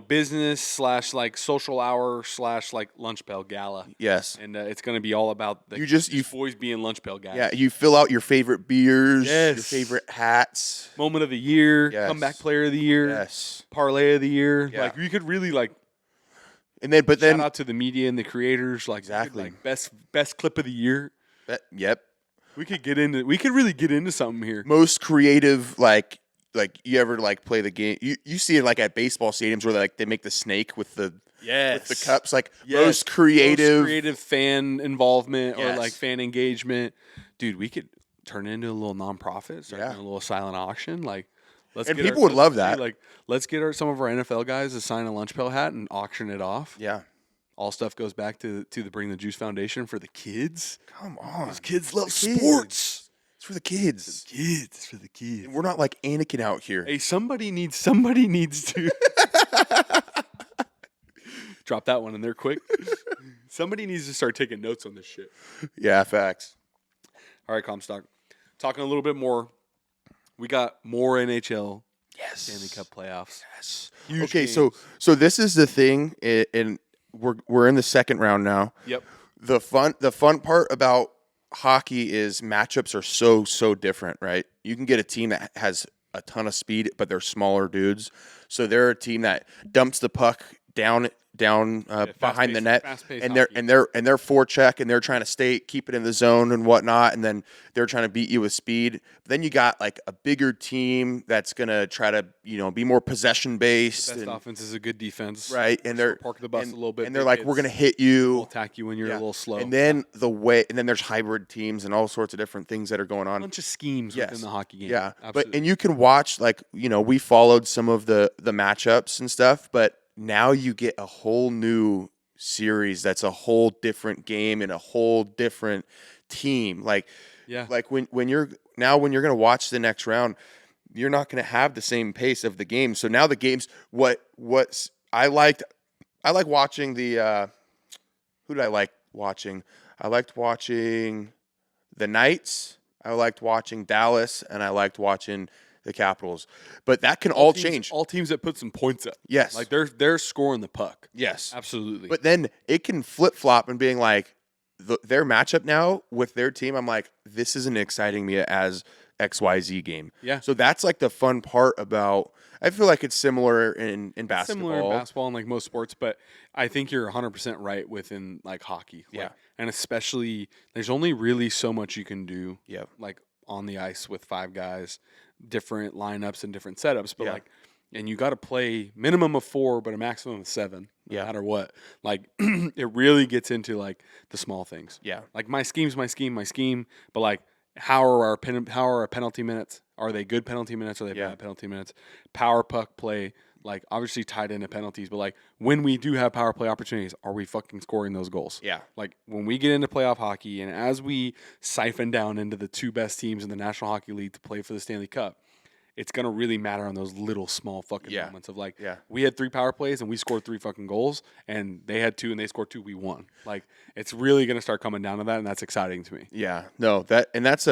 business / like social hour / like Lunch Pail Gala. Yes. And it's going to be all about the You boys being Lunch Pail guys. Yeah, you fill out your favorite beers, your Yes. favorite hats. Moment of the year, Yes. comeback player of the year, Yes. parlay of the year. Yeah. Like, we could really like And then shout out to the media and the creators. Like, Exactly. like best clip of the year. yep. We could really get into something here. Most creative like you ever like play the game. You see it like at baseball stadiums where they make the snake with the cups, like most creative fan involvement or Yes. like fan engagement. Dude, we could turn it into a little nonprofit, start Yeah. doing a little silent auction. Like, And people would love that. Like, let's get some of our NFL guys to sign a Lunch Pail hat and auction it off. Yeah. All stuff goes back to the Bring the Juice Foundation for the kids. Come on. Those kids love The kids. sports. It's for the kids. It's for the kids. We're not like Anakin out here. Hey, somebody needs to drop that one in there quick. Somebody needs to start taking notes on this shit. Yeah, facts. All right, Comstock. Talking a little bit more. We got more NHL Yes. Stanley Cup playoffs. Yes. Huge Okay, games. so this is the thing, and we're in the second round now. Yep. The fun part about hockey is matchups are so different, right? You can get a team that has a ton of speed, but they're smaller dudes. So they're a team that dumps the puck down behind the net, fast-paced and hockey. they're forecheck, and they're trying to keep it in the zone and whatnot, and then they're trying to beat you with speed. But then you got like a bigger team that's gonna try to be more possession based. Best offense is a good defense. Right, and they're park the bus a little bit. and they're big like, hits. we're gonna hit We'll you. attack you when you're Yeah. a little slow. And then there's hybrid teams and all sorts of different things that are going a on. bunch of schemes Yes. within the hockey game. Yeah, Absolutely. and you can watch we followed some of the matchups and stuff, but now you get a whole new series that's a whole different game and a whole different team. Like when you're gonna watch the next round, you're not gonna have the same pace of the game. So now the games, what's I like watching the who did I like watching? I liked watching the Knights. I liked watching Dallas, and I liked watching the Capitals. But that can all change. All teams that put some points up. Yes. Like they're scoring the puck. Yes. Absolutely. But then it can flip-flop and being like, their matchup now with their team, I'm like, this isn't exciting me as XYZ game. Yeah. So that's like the fun part about, I feel like it's similar in basketball. Similar in basketball and like most sports, but I think you're 100% right within like hockey. Like, Yeah. And especially there's only really so much you can do. Yeah. Like on the ice with 5 guys, different lineups and different setups, but Yeah. like, and you got to play minimum of 4, but a maximum of 7, no matter what. Like, it really gets into like the small things. Yeah. Like my scheme's my scheme, but like, how are our penalty minutes? Are they good penalty minutes? Are they bad penalty minutes? Power puck play, like obviously tied into penalties, but like when we do have power play opportunities, are we fucking scoring those goals? Yeah. Like when we get into playoff hockey and as we siphon down into the 2 best teams in the National Hockey League to play for the Stanley Cup, it's going to really matter on those little small fucking moments of like, we had 3 power plays and we scored 3 fucking goals and they had 2 and they scored 2, we won. Like it's really going to start coming down to that, and that's exciting to me. Yeah. No, that's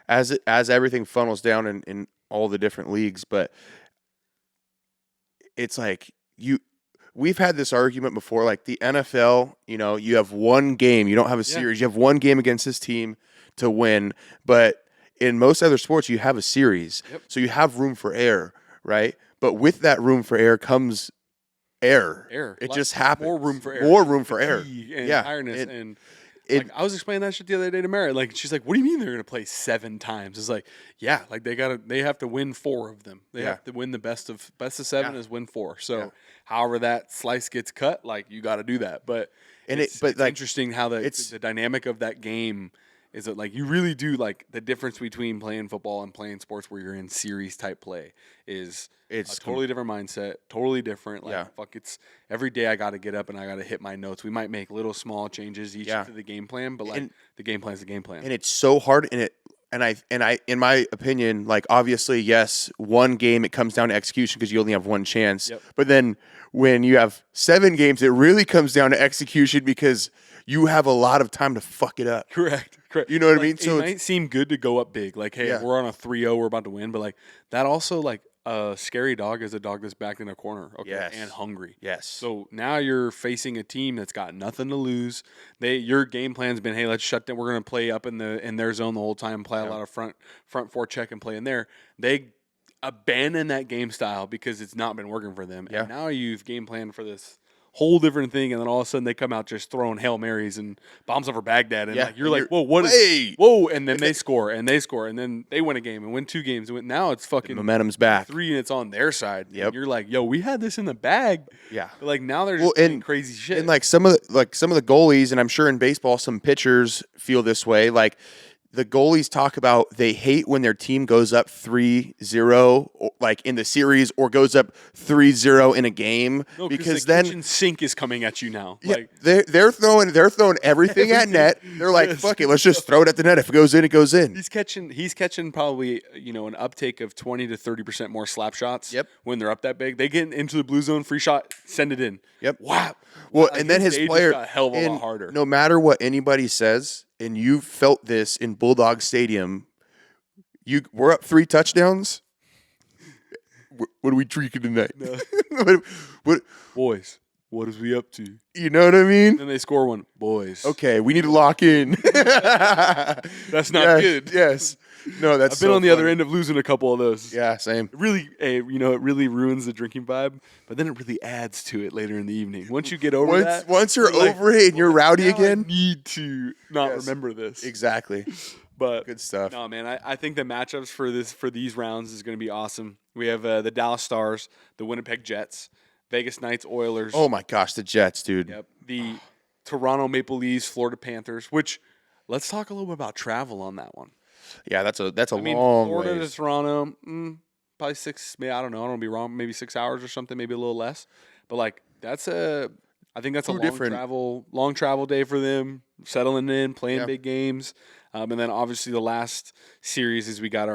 as everything funnels down in all the different leagues, but it's like we've had this argument before, like the NFL, you have one game, you don't have a series, you have one game against this team to win, but in most other sports, you have a series, so you have room for error, right? But with that room for error comes error. It just happens. More room for error. More room for error. And tiredness. And like, I was explaining that shit the other day to Mary. Like, she's like, "What do you mean they're gonna play 7 times?" It's like, yeah, like they have to win 4 of them. They have to win the best of 7 is win 4. So however that slice gets cut, like you got to do that. But it's like interesting how the dynamic of that game is that like you really do like the difference between playing football and playing sports where you're in series type play is it's a totally different mindset, totally different. Like fuck, it's every day I got to get up and I got to hit my notes. We might make little small changes each to the game plan, but like the game plan is the game plan. And it's so hard and I in my opinion, like obviously yes, one game it comes down to execution because you only have one chance. But then when you have 7 games, it really comes down to execution because you have a lot of time to fuck it up. Correct. You know what I mean? So it might seem good to go up big. Like, hey, we're on a 3-0, we're about to win. But, like, that also, like, a scary dog is a dog that's backed in a corner and hungry. Yes. So now you're facing a team that's got nothing to lose. Your game plan's been, hey, let's shut down. We're going to play up in their zone the whole time, play a lot of front forecheck and play in there. They abandon that game style because it's not been working for them. And now you've game planned for this whole different thing, and then all of a sudden they come out just throwing Hail Marys and bombs over Baghdad, and like, you're like, whoa, whoa, and then they score, and then they win a game and win 2 games, and now it's fucking the momentum's back 3, and it's on their side. And you're like, yo, we had this in the bag. But like now they're just doing crazy shit. And like some of the goalies, and I'm sure in baseball some pitchers feel this way, like the goalies talk about they hate when their team goes up 3-0 like in the series or goes up 3-0 in a game because the then kitchen sink is coming at you now. Like they're throwing everything at net. They're like, fuck it, let's just throw it at the net. If it goes in, it goes in. He's catching probably an uptake of 20 to 30% more slap shots. When they're up that big, they get into the blue zone, free shot, send it in. Wow. Well, and then his player got a hell of a lot harder. No matter what anybody says, and you felt this in Bulldog Stadium, we're up 3 touchdowns. What are we drinking tonight? No. what, boys, what is we up to? You know what I mean? And then they score one. Boys. Okay, we need to lock in. That's not good. Yes. No, that's I've been on the other end of losing a couple of those. Yeah, same. It really, it really ruins the drinking vibe, but then it really adds to it later in the evening. Once you get over that. Once you're over it and you're rowdy again. I need to not remember this. Exactly. But good stuff. No, man, I think the matchups for these rounds is going to be awesome. We have the Dallas Stars, the Winnipeg Jets, Vegas Knights, Oilers. Oh my gosh, the Jets, dude. Yep. The Toronto Maple Leafs, Florida Panthers. Which let's talk a little bit about travel on that one. Yeah, that's a long Florida ways. to Toronto, probably 6. Maybe I don't know. I don't want to be wrong. Maybe 6 hours or something. Maybe a little less. But like I think that's long travel day for them. Settling in, playing big games, and then obviously the last series is we got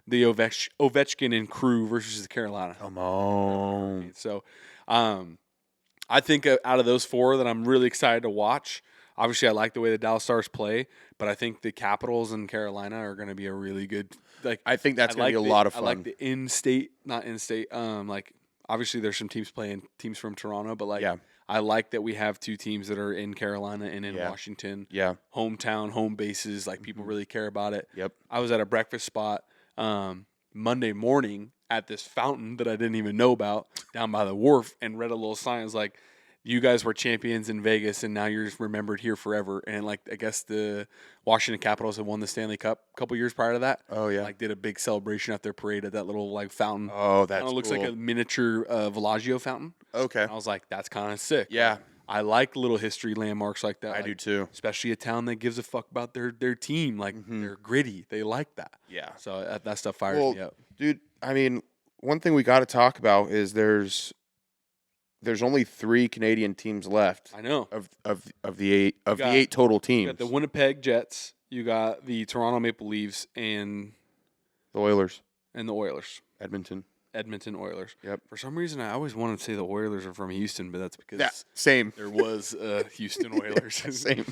the Ovechkin and crew versus the Carolina. Come on. So, I think out of those 4 that I'm really excited to watch. obviously I like the way the Dallas Stars play, but I think the Capitals in Carolina are going to be a really good. Like I think that's I going to like be a lot of I fun. like the in-state, not in-state. Like obviously there's some teams playing teams from Toronto, but like Yeah. I like that we have two teams that are in Carolina and in Yeah. Washington. Yeah. Hometown, home bases. Like people really care about it. Yep. I was at a breakfast spot Monday morning at this fountain that I didn't even know about down by the wharf and read a little sign. It was like, you guys were champions in Vegas and now you're just remembered here forever. And like, I guess the Washington Capitals had won the Stanley Cup a couple years prior to that. Oh, yeah. Like did a big celebration at their parade at that little like fountain. Oh, that's Kinda looks cool. like a miniature Bellagio fountain. Okay. And I was like, that's kind of sick. Yeah. Like, I like little history landmarks like that. I like, do too. especially a town that gives a fuck about their team. Like they're gritty. They like that. Yeah. So that stuff fires me up. Dude, I mean, one thing we got to talk about is there's only 3 Canadian teams left I know. of the 8 got- the 8 total You teams. got the Winnipeg Jets. You got the Toronto Maple Leafs and The Oilers, the Oilers. Edmonton. Oilers. Yep. For some reason, I always wanted to say the Oilers are from Houston, but that's because Yeah, same. there was Houston Oilers. Same.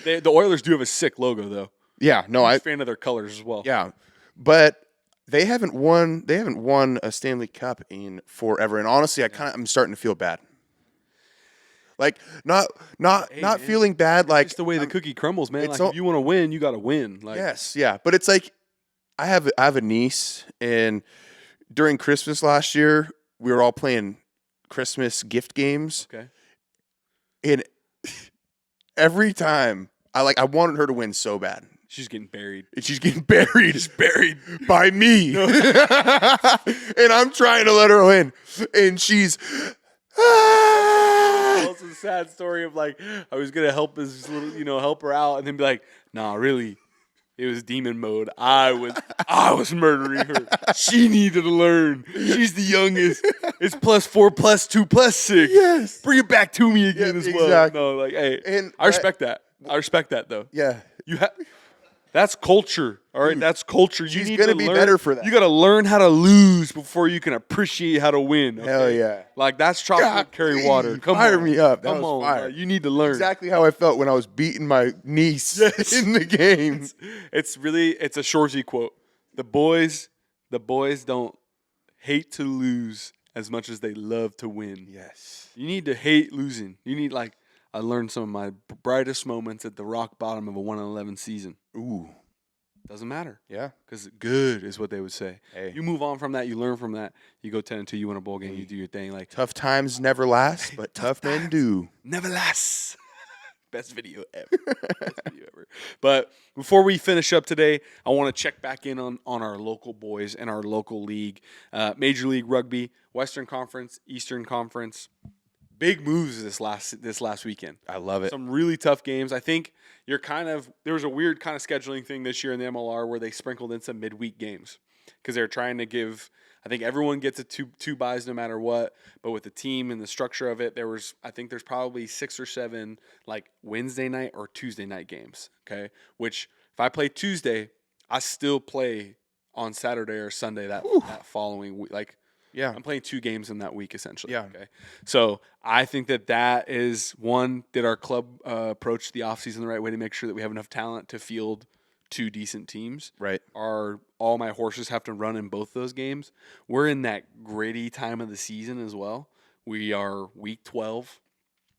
The Oilers do have a sick logo, though. Yeah, no, I'm I a fan of their colors as well. yeah. But they haven't won a Stanley Cup in forever. And honestly, I'm starting to feel bad. Like not man. feeling bad like It's the way the cookie crumbles, man. it's Like all- if you want to win, you got to win. Like yes, yeah. But it's like I have a niece, and during Christmas last year, we were all playing Christmas gift games, okay. and every time I wanted her to win so bad. She's getting buried. And she's getting buried. Buried. By me. And I'm trying to let her win. And she's Also a sad story of like I was gonna help his little, help her out, and then be like, nah, really, it was demon mode. I was murdering her. She needed to learn. She's the youngest. It's +4, +2, +6. Yes. Bring it back to me again as well. exactly. No, like, hey, And I respect that. I respect that though. yeah. That's culture. All right, that's culture. You she's need gonna to be learn, better for that. You got to learn how to lose before you can appreciate how to win. Okay? Hell yeah. Like that's chocolate God, carry water. Come fire on. me up. That Come was on. fire. Like, you need to learn. Exactly how I felt when I was beating my niece in the game. It's a Shorzy quote. The boys don't hate to lose as much as they love to win. Yes. You need to hate losing. You need I learned some of my brightest moments at the rock bottom of a 1-11 season. Ooh. Doesn't matter. Yeah. Because good is what they would say. Hey. You move on from that. You learn from that. You go 10-2. You win a bowl game. You do your thing. Like Tough times never last, but tough men do. never lasts. Best video ever. Best video ever. But before we finish up today, I want to check back in on our local boys and our local league, Major League Rugby, Western Conference, Eastern Conference. Big moves this last weekend. I love it. Some really tough games. I think there was a weird kind of scheduling thing this year in the MLR where they sprinkled in some midweek games because they're trying to give. I think everyone gets a two buys no matter what, but with the team and the structure of it, there's probably 6 or 7 like Wednesday night or Tuesday night games. Okay, which if I play Tuesday, I still play on Saturday or Sunday that following week. Like. Yeah. I'm playing 2 games in that week, essentially. Yeah. Okay. So I think that is one, did our club approach the offseason the right way to make sure that we have enough talent to field 2 decent teams? Right. All my horses have to run in both those games? We're in that gritty time of the season as well. We are week 12.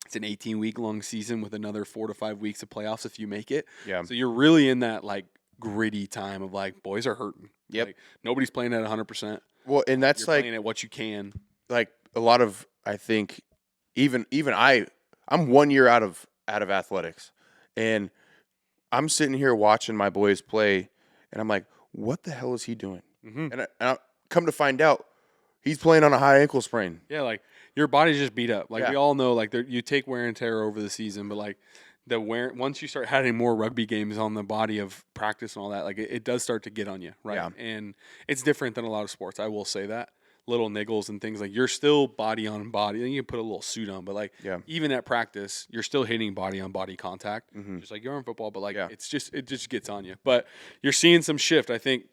It's an 18-week long season with another 4 to 5 weeks of playoffs if you make it. Yeah. So you're really in that like gritty time of like boys are hurting. Yep. Like, nobody's playing at 100%. Well, and that's You're like playing at what you can. like a lot of I think even I'm 1 year out of athletics, and I'm sitting here watching my boys play, and I'm like, what the hell is he doing? Mm-hmm. And I come to find out, he's playing on a high ankle sprain. Yeah, like your body's just beat up. Like Yeah. we all know, like you take wear and tear over the season, but like once you start having more rugby games on the body of practice and all that, like it does start to get on you, right? Yeah. And it's different than a lot of sports. I will say that little niggles and things like you're still body on body. Then you can put a little suit on, but like even at practice, you're still hitting body on body contact, just like you're in football. But like it just gets on you. But you're seeing some shift. I think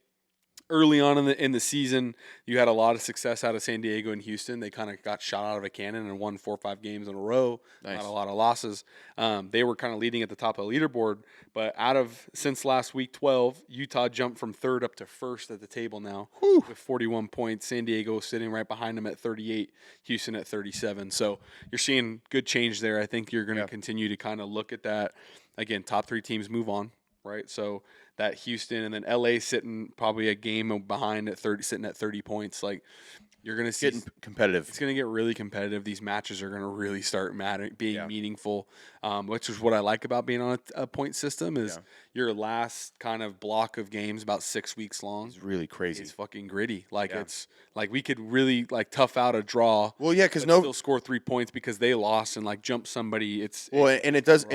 early on in the season, you had a lot of success out of San Diego and Houston. They kind of got shot out of a cannon and won 4 or 5 games in a row. Nice. Not a lot of losses. They were kind of leading at the top of the leaderboard. But since last week 12, Utah jumped from third up to first at the table now with 41 points. San Diego sitting right behind them at 38, Houston at 37. So you're seeing good change there. I think you're going to continue to kind of look at that. Again, top 3 teams move on, right? So that Houston and then LA sitting probably a game behind at 30, sitting at 30 points. Like you're going to see Getting competitive. It's going to get really competitive. These matches are going to really start being meaningful, which is what I like about being on a point system is your last kind of block of games, about 6 weeks long. It's really crazy. It's fucking gritty. Like it's like we could really like tough out a draw. Well, yeah, because still score 3 points because they lost and like jump somebody. It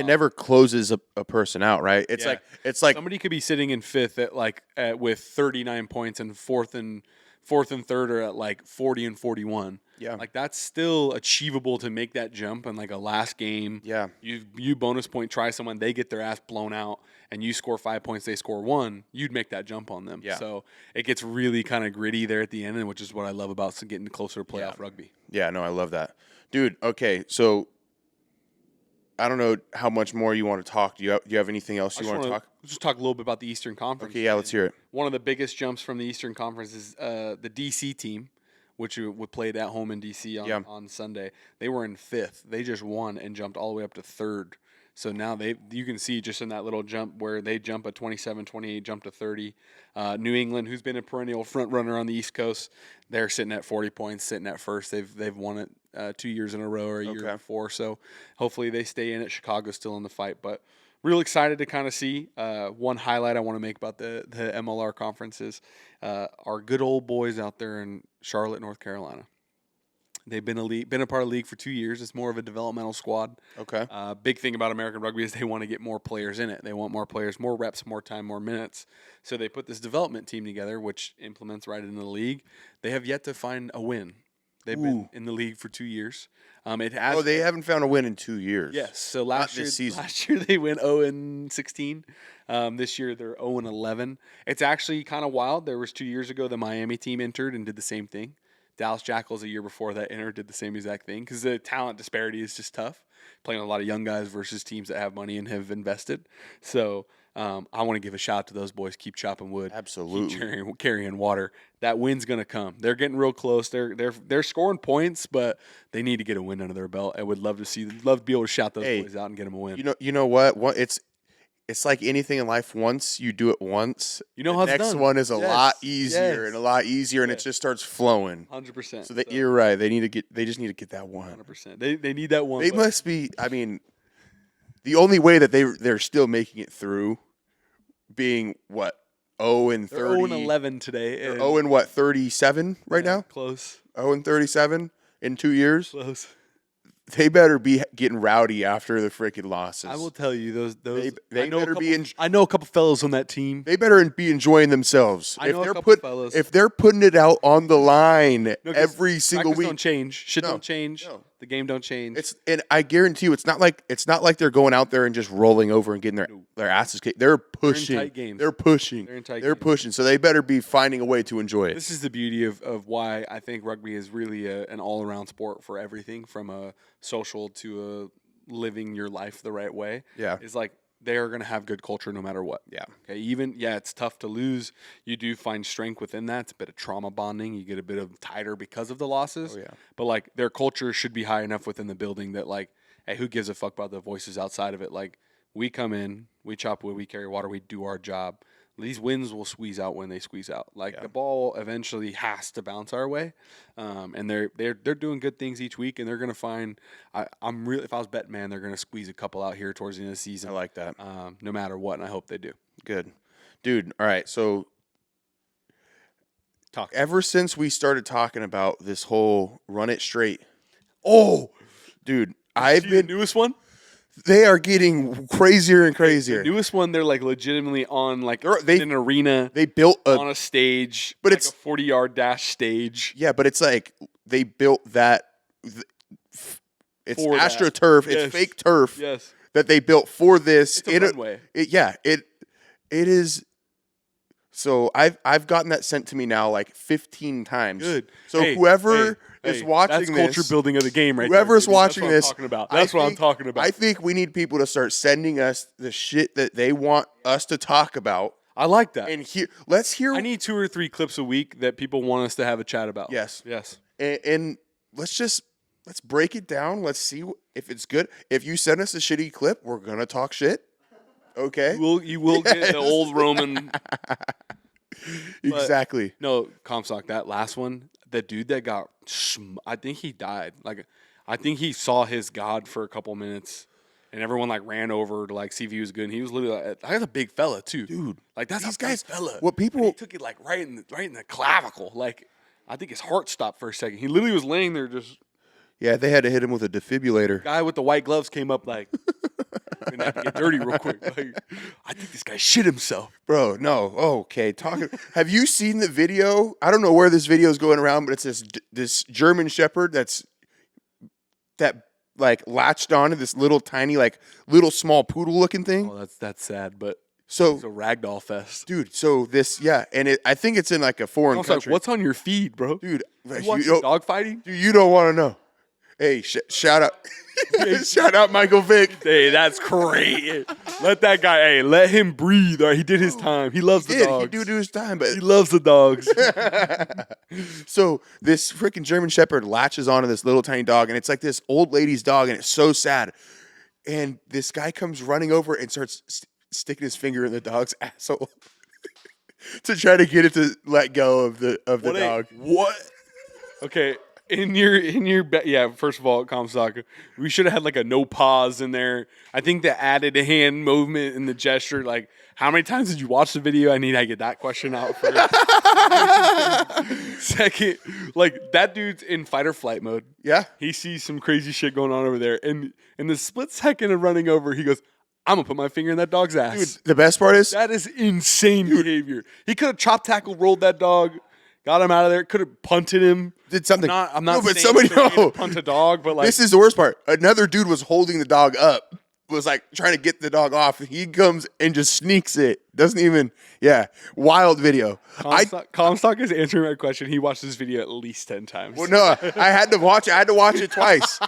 never closes a person out, right? It's like somebody could be sitting in fifth with 39 points and fourth and third are at like 40 and 41. Yeah. Like that's still achievable to make that jump in like a last game. Yeah. You bonus point try someone, they get their ass blown out and you score 5 points, they score 1, you'd make that jump on them. Yeah. So it gets really kind of gritty there at the end, and which is what I love about getting closer to playoff rugby. Yeah, no, I love that. Dude, okay, so I don't know how much more you want to talk. Do you have anything else you want to talk? Just talk a little bit about the Eastern Conference. Okay, yeah, let's hear it. One of the biggest jumps from the Eastern Conference is the DC team, which we played at home in DC on Sunday. They were in fifth. They just won and jumped all the way up to third. So now you can see just in that little jump where they jump a 27-28, jump to 30. New England, who's been a perennial front runner on the East Coast, they're sitting at 40 points, sitting at first. They've won it 2 years in a row or a year before. So hopefully they stay in it. Chicago's still in the fight, but real excited to kind of see. One highlight I want to make about the MLR conference is our good old boys out there in Charlotte, North Carolina. They've been a part of the league for 2 years. It's more of a developmental squad. Okay. Big thing about American rugby is they want to get more players in it. They want more players, more reps, more time, more minutes. So they put this development team together, which implements right into the league. They have yet to find a win. They've been in the league for 2 years. They haven't found a win in 2 years. Yes. So last year they went 0-16. This year they're 0-11. It's actually kind of wild. There was 2 years ago the Miami team entered and did the same thing. Dallas Jackals a year before that entered did the same exact thing because the talent disparity is just tough. Playing a lot of young guys versus teams that have money and have invested. So I want to give a shout out to those boys. Keep chopping wood. Absolutely. Keep carrying water. That win's gonna come. They're getting real close. They're scoring points, but they need to get a win under their belt. I would love to be able to shout those boys out and get them a win. You know what? It's like anything in life. Once you do it once, you know how the next one is a lot easier and a lot easier, and it just starts flowing. 100%. So you're right. They just need to get that one. 100%. They need that one. They must be. I mean, the only way that they're still making it through, being what 0-30. They're 0-11 today. They're 0-37 right now. Close. 0-37 in 2 years. Close. They better be getting rowdy after the freaking losses. I will tell you those. They better be. I know a couple fellows on that team. They better be enjoying themselves. I know a couple fellows. If they're putting it out on the line every single week, don't change. Shit don't change. No. The game don't change. And I guarantee you, it's not like they're going out there and just rolling over and getting their asses kicked. They're pushing. They're in tight games. They're pushing. They're pushing. So they better be finding a way to enjoy it. This is the beauty of why I think rugby is really an all-around sport for everything, from a social to a living your life the right way. Yeah, it's like they are going to have good culture no matter what. Yeah. Okay. It's tough to lose. You do find strength within that. It's a bit of trauma bonding. You get a bit of tighter because of the losses. Oh, yeah. But like their culture should be high enough within the building that like, hey, who gives a fuck about the voices outside of it? Like we come in, we chop wood, we carry water, we do our job. These wins will squeeze out when they squeeze out. Like the ball eventually has to bounce our way, and they're doing good things each week, and they're gonna find. I'm really, if I was betting man, they're gonna squeeze a couple out here towards the end of the season. I like that. No matter what, and I hope they do. Good, dude. All right, so ever since we started talking about this whole run it straight, dude, I've been the newest one. They are getting crazier and crazier. The newest one, they're like legitimately on in an arena. They built on a stage, but it's a 40-yard dash stage. Yeah, but it's like they built that. It's AstroTurf. Yes. It's fake turf. Yes. That they built for this. It's a runway. It is So I've gotten that sent to me now like 15 times. Good. So Hey, whoever is hey, watching that's this, culture building of the game, right? whoever's there, baby. watching That's this, what I'm talking about. That's what I'm talking about. I think we need people to start sending us the shit that they want us to talk about. I like that. And let's hear. I need 2 or 3 clips a week that people want us to have a chat about. Yes. Yes. And let's break it down. Let's see if it's good. If you send us a shitty clip, we're gonna talk shit. Okay. You will get the old Roman. Exactly. No, Comstock, that last one, the dude that got, I think he died. Like, I think he saw his god for a couple minutes, and everyone like ran over to like see if he was good. And he was literally like, that's a big fella too, Dude. Like that's These a big guys, fella. what people- And he took it like right in the clavicle. Like, I think his heart stopped for a second. He literally was laying there just. Yeah, they had to hit him with a defibrillator. Guy with the white gloves came up like, we're gonna have to get dirty real quick. Like, I think this guy shit himself. Bro, no. Okay, have you seen the video? I don't know where this video is going around, but it's this German Shepherd that like latched onto this little tiny like little small poodle looking thing. Oh, that's sad, but So it's a ragdoll fest. dude, so this and I think it's in like a foreign country. What's on your feed, bro? Dude, You watching dog fighting? you don't want to know. Hey, shout out, shout out Michael Vick. Hey, that's great. Let that guy. Hey, let him breathe. All right, he did his time. He loves the dogs. He do his time, but He loves the dogs. so this freaking German Shepherd latches onto this little tiny dog, and it's like this old lady's dog, and it's so sad. And this guy comes running over and starts sticking his finger in the dog's asshole to try to get it to let go of the dog. What? Okay. Yeah. First of all, Comstock, we should have had like a no pause in there. I think the added hand movement and the gesture. Like, how many times did you watch the video? I need to get that question out first. Second, like that dude's in fight or flight mode. Yeah. He sees some crazy shit going on over there, and in the split second of running over, he goes, "I'm gonna put my finger in that dog's ass." Dude, the best part is That is insane behavior. He could have chop tackle rolled that dog, got him out of there. Could have punted him. did something. I'm not but saying somebody it's okay to know. punt a dog, but like This is the worst part. Another dude was holding the dog up, was like trying to get the dog off. He comes and just sneaks it. Doesn't even, wild video. Comstock is answering my question. He watched this video at least 10 times. Well, no, I had to watch it. I had to watch it twice.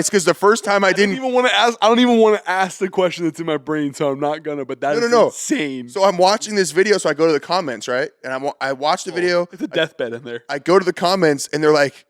Because the first time I didn't. I don't even want to ask the question that's in my brain, so I'm not gonna. But that is insane. So I'm watching this video, so I go to the comments, right? And I watch the video. It's a deathbed in there. I go to the comments, and they're like,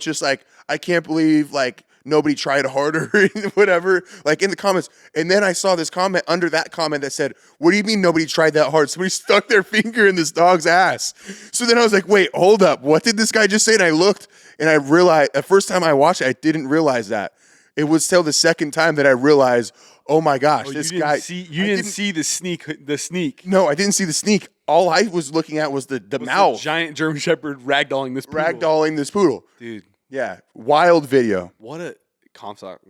just like, I can't believe, like, nobody tried harder, whatever, like in the comments. And then I saw this comment under that comment that said, what do you mean nobody tried that hard? Somebody stuck their finger in this dog's ass. So then I was like, wait, hold up. What did this guy just say? And I looked and I realized, the first time I watched it, I didn't realize that. It was till the second time that I realized, oh my gosh, this guy. You didn't see the sneak. No, I didn't see the sneak. All I was looking at was the mouth. Giant German Shepherd ragdolling this poodle. Dude. Yeah, wild video. What a Comstock.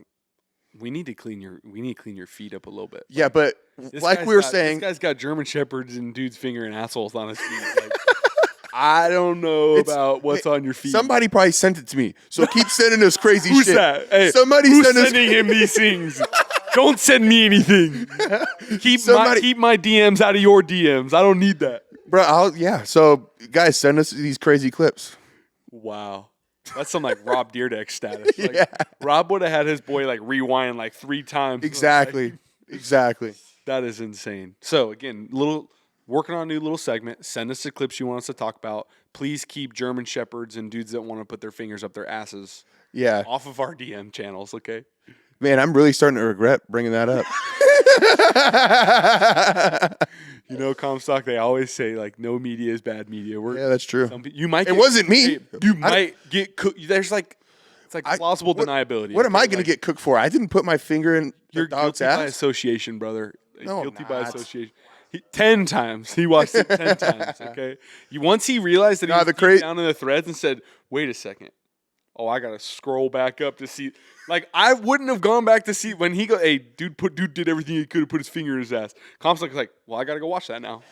We need to clean your feet up a little bit. Yeah, but like we were saying, this guy's got German Shepherds and dude's finger and assholes on his feet. Like, I don't know about what's on your feet. Somebody probably sent it to me, so keep sending us crazy Who's shit. That? Hey, who's sending him these things? Don't send me anything. Keep my DMs out of your DMs. I don't need that, bro. So guys, send us these crazy clips. Wow. That's some like Rob Deerdeck status. Like, Rob would have had his boy like rewind like 3 times. Exactly. That is insane. So again, working on a new little segment. Send us the clips you want us to talk about. Please keep German Shepherds and dudes that want to put their fingers up their asses. Yeah. Off of our DM channels, okay? Man, I'm really starting to regret bringing that up. You know, Comstock, they always say, like, no media is bad media. Yeah, that's true. It wasn't me. You might get cooked. There's like, it's like plausible deniability. What am I going to get cooked for? I didn't put my finger in the dog's ass. Guilty by association, brother. No, guilty by association. 10 times. He watched it 10 times, okay? Once he realized that he was down in the threads and said, wait a second. Oh, I got to scroll back up to see. Like, I wouldn't have gone back to see when he go, hey, dude did everything he could to put his finger in his ass. Comstock's like, well, I got to go watch that now.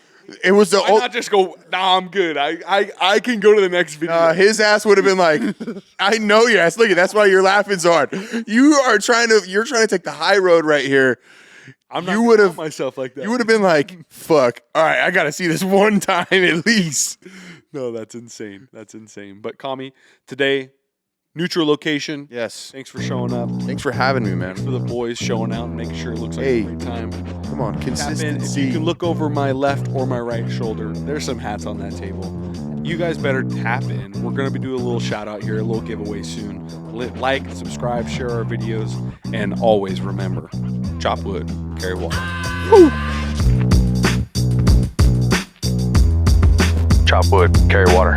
It was Why not just go, nah, I'm good. I can go to the next video. His ass would have been like, I know your ass. Look, that's why you're laughing so hard. You're trying to take the high road right here. I'm not You gonna would've- count myself like that. You would have been like, fuck. All right, I got to see this one time at least. No, that's insane. That's insane. But Kami, today, neutral location. Yes. Thanks for showing up. Thanks for having me, For man. the boys showing out and making sure it looks like Hey. a great time. Come on, Tap in. If consistency. you can look over my left or my right shoulder, there's some hats on that table. You guys better tap in. We're going to be doing a little shout out here, a little giveaway soon. Like, subscribe, share our videos, and always remember, chop wood, carry water. Chop wood, carry water.